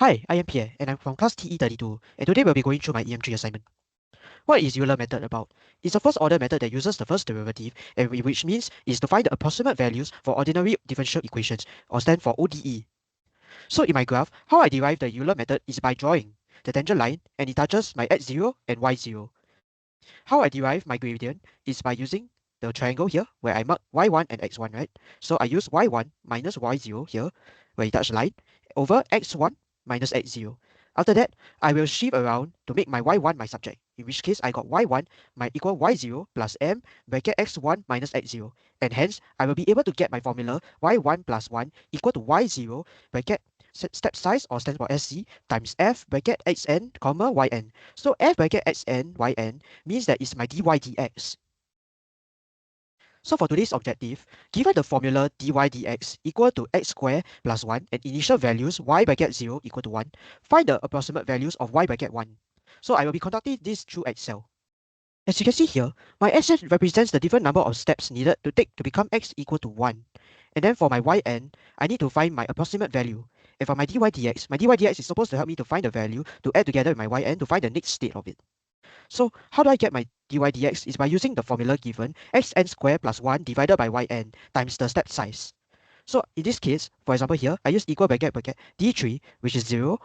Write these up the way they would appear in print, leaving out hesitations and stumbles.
Hi, I am Pierre, and I'm from class TE32, and today we'll be going through my EM3 assignment. What is Euler method about? It's a first order method that uses the first derivative, and which means is to find the approximate values for ordinary differential equations, or stand for ODE. So in my graph, how I derive the Euler method is by drawing the tangent line, and it touches my x0 and y0. How I derive my gradient is by using the triangle here, where I mark y1 and x1, right? So I use y1 minus y0 here, where it touch line, over x1 minus x0. After that, I will shift around to make my y1 my subject, in which case I got y1 might equal y0 plus m bracket x1 minus x0. And hence, I will be able to get my formula y1 plus 1 equal to y0 bracket step size, or stands for SC, times f bracket xn comma yn. So f bracket xn yn means that it's my dy dx. So for today's objective, given the formula dy dx equal to x squared plus 1 and initial values y bracket 0 equal to 1, find the approximate values of y bracket 1. So I will be conducting this through Excel. As you can see here, my xn represents the different number of steps needed to take to become x equal to 1. And then for my yn, I need to find my approximate value. And for my dy dx is supposed to help me to find the value to add together with my yn to find the next state of it. So how do I get my dy dx is by using the formula given xn squared plus 1 divided by yn times the step size. So in this case, for example here, I use equal bracket d3, which is 0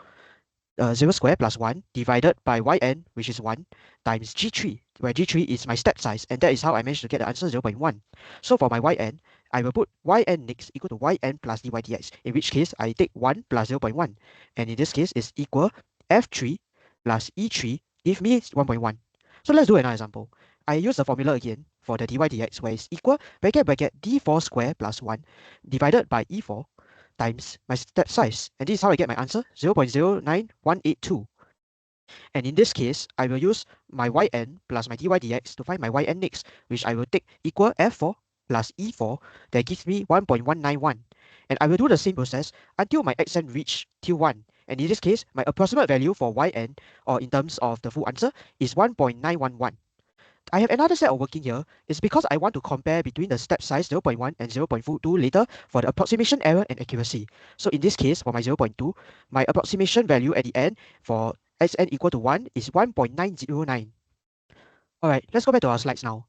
squared plus 1 divided by yn, which is 1, times g3, where g3 is my step size, and that is how I managed to get the answer 0.1. So for my yn, I will put yn next equal to yn plus dy dx, in which case I take 1 plus 0.1, and in this case is equal f3 plus e3 give me 1.1. So let's do another example. I use the formula again for the dy dx, where it's equal bracket d4 squared plus 1 divided by e4 times my step size. And this is how I get my answer, 0.09182. And in this case, I will use my yn plus my dy dx to find my yn next, which I will take equal f4 plus e4, that gives me 1.191. And I will do the same process until my xn reach till 1. And in this case, my approximate value for yn, or in terms of the full answer, is 1.911. I have another set of working here. It's because I want to compare between the step size 0.1 and 0.2 later for the approximation error and accuracy. So in this case, for my 0.2, my approximation value at the end for xn equal to 1 is 1.909. Alright, let's go back to our slides now.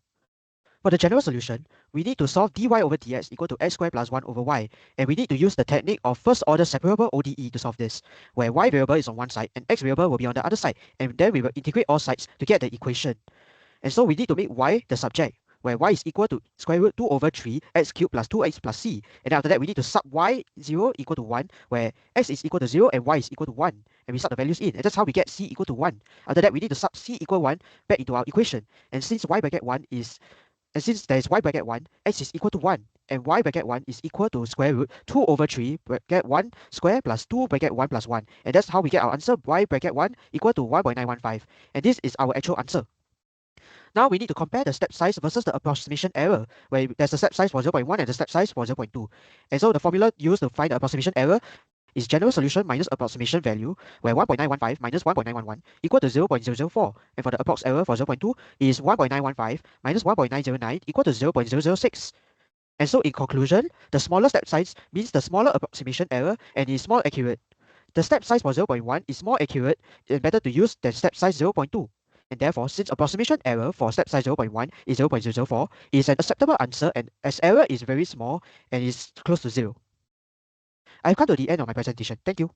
For the general solution, we need to solve dy over dx equal to x squared plus 1 over y, and we need to use the technique of first order separable ODE to solve this, where y variable is on one side and x variable will be on the other side, and then we will integrate all sides to get the equation. And so we need to make y the subject, where y is equal to square root 2 over 3 x cubed plus 2x plus c. And then after that, we need to sub y0 equal to 1, where x is equal to 0 and y is equal to 1. And we sub the values in, and that's how we get c equal to 1. After that, we need to sub c equal 1 back into our equation. And since y bracket 1 is, and since there is y bracket 1, x is equal to 1. And y bracket 1 is equal to square root 2 over 3 bracket 1 square plus 2 bracket 1 plus 1. And that's how we get our answer, y bracket 1 equal to 1.915. And this is our actual answer. Now we need to compare the step size versus the approximation error, where there's a step size for 0.1 and the step size for 0.2. And so the formula used to find the approximation error is general solution minus approximation value, where 1.915 minus 1.911 equal to 0.004. And for the approx error for 0.2 is 1.915 minus 1.909 equal to 0.006. And so in conclusion, the smaller step size means the smaller approximation error and is more accurate. The step size for 0.1 is more accurate and better to use than step size 0.2. And therefore, since approximation error for step size 0.1 is 0.004, it is an acceptable answer, and as error is very small and is close to 0. I've come to the end of my presentation. Thank you.